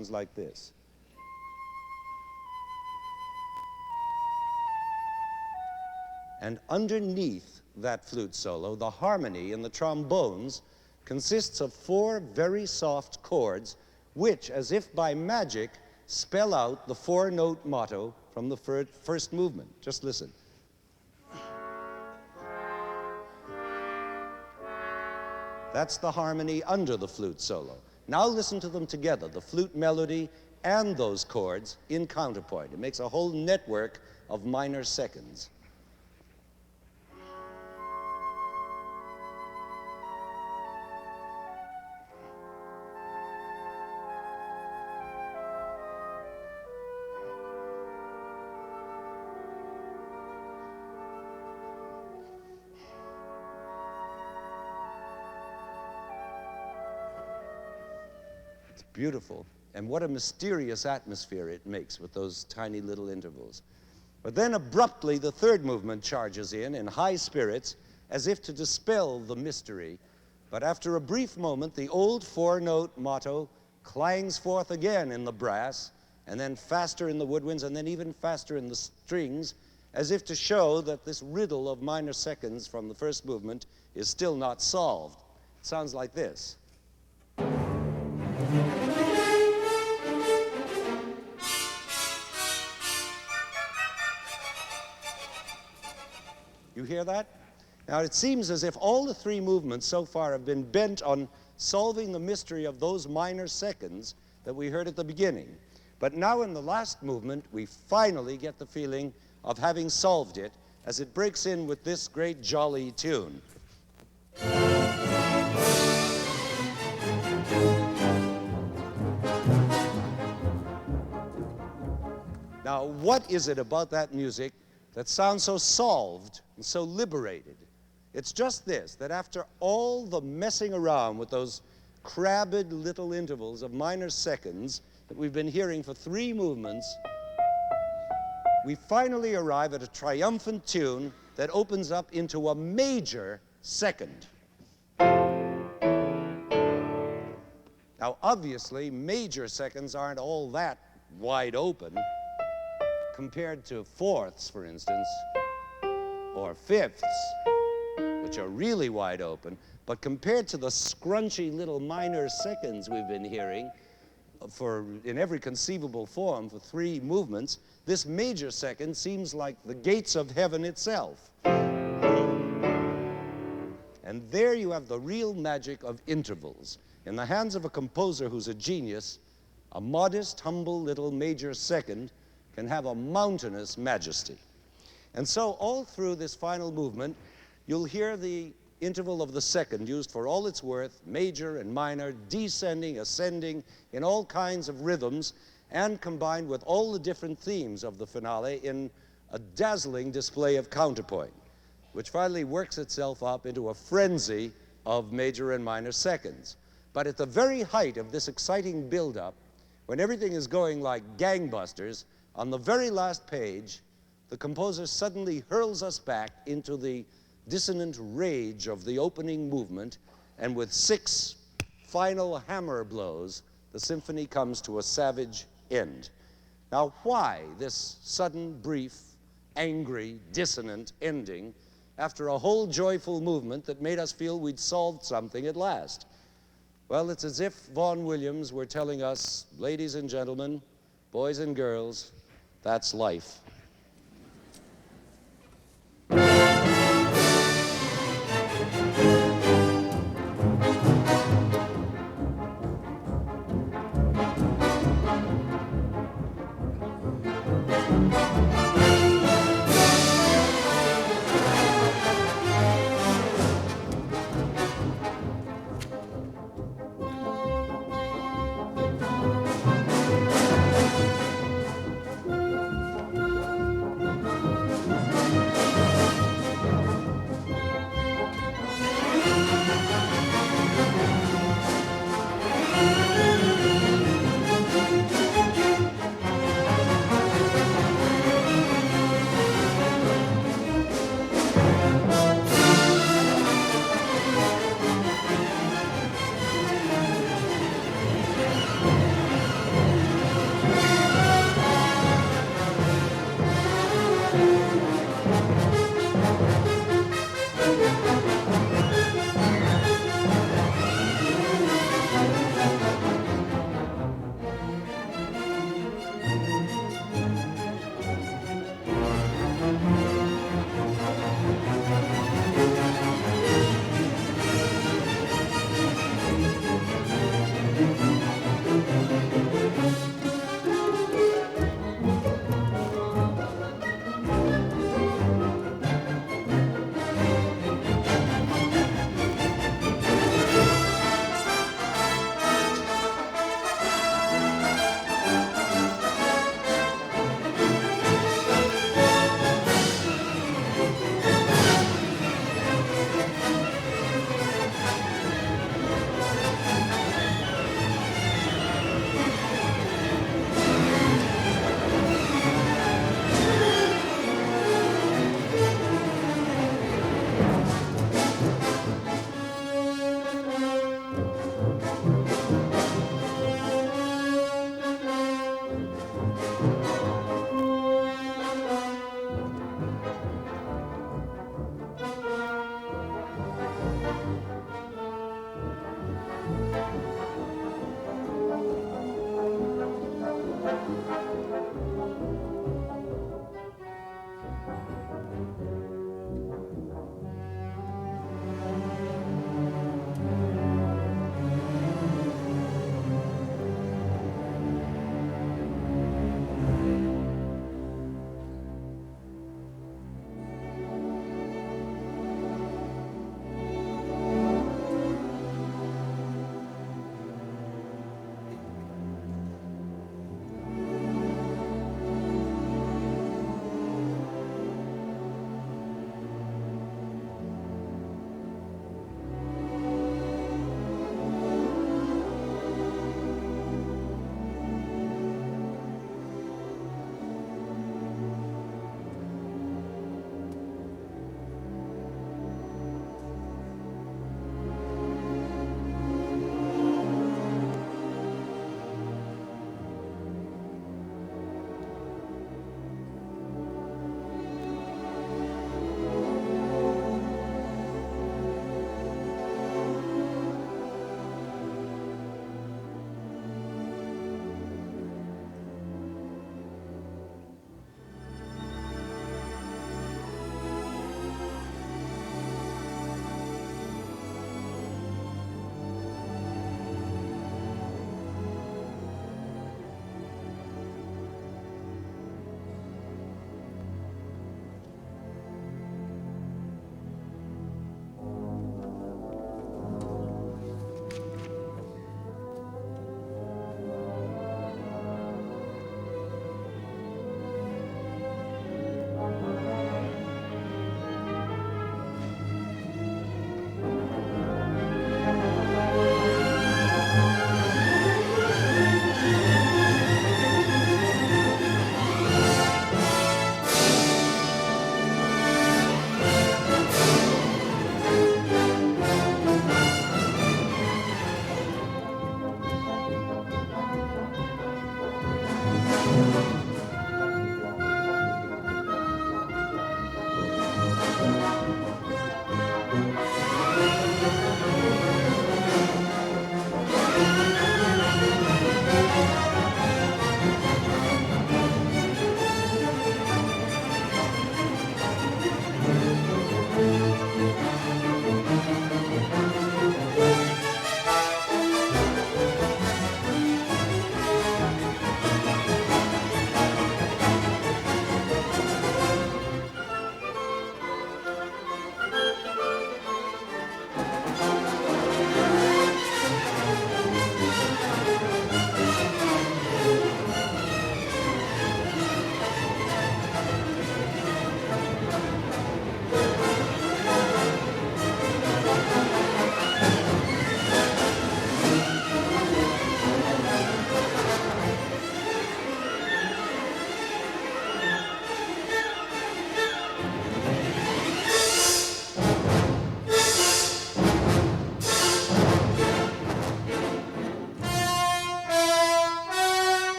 Sounds like this. And underneath that flute solo, the harmony in the trombones consists of 4 very soft chords, which, as if by magic, spell out the 4-note motto from the first movement. Just listen. That's the harmony under the flute solo. Now listen to them together, the flute melody and those chords in counterpoint. It makes a whole network of minor seconds. Beautiful. And what a mysterious atmosphere it makes with those tiny little intervals. But then abruptly the third movement charges in high spirits, as if to dispel the mystery. But after a brief moment, the old 4-note motto clangs forth again in the brass, and then faster in the woodwinds, and then even faster in the strings, as if to show that this riddle of minor seconds from the first movement is still not solved. It sounds like this. You hear that? Now, it seems as if all the 3 movements so far have been bent on solving the mystery of those minor seconds that we heard at the beginning. But now in the last movement, we finally get the feeling of having solved it as it breaks in with this great jolly tune. Now, what is it about that music that sounds so solved and so liberated? It's just this, that after all the messing around with those crabbed little intervals of minor seconds that we've been hearing for 3 movements, we finally arrive at a triumphant tune that opens up into a major second. Now, obviously, major seconds aren't all that wide open compared to fourths, for instance, or fifths, which are really wide open. But compared to the scrunchy little minor seconds we've been hearing in every conceivable form for 3 movements, this major second seems like the gates of heaven itself. And there you have the real magic of intervals. In the hands of a composer who's a genius, a modest, humble little major second can have a mountainous majesty. And so all through this final movement, you'll hear the interval of the second used for all it's worth, major and minor, descending, ascending, in all kinds of rhythms, and combined with all the different themes of the finale in a dazzling display of counterpoint, which finally works itself up into a frenzy of major and minor seconds. But at the very height of this exciting build-up, when everything is going like gangbusters, on the very last page, the composer suddenly hurls us back into the dissonant rage of the opening movement, and with 6 final hammer blows, the symphony comes to a savage end. Now, why this sudden, brief, angry, dissonant ending after a whole joyful movement that made us feel we'd solved something at last? Well, it's as if Vaughan Williams were telling us, ladies and gentlemen, boys and girls, that's life.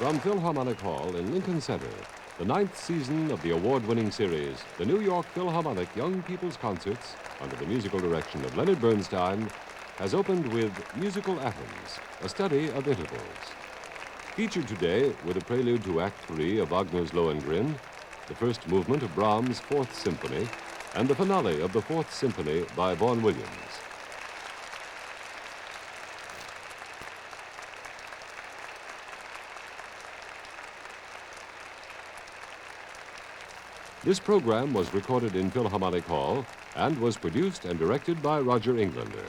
From Philharmonic Hall in Lincoln Center, the 9th season of the award-winning series, the New York Philharmonic Young People's Concerts, under the musical direction of Leonard Bernstein, has opened with Musical Atoms, a study of intervals. Featured today with a prelude to Act 3 of Wagner's Lohengrin, the first movement of Brahms' Fourth Symphony, and the finale of the Fourth Symphony by Vaughan Williams. This program was recorded in Philharmonic Hall and was produced and directed by Roger Englander.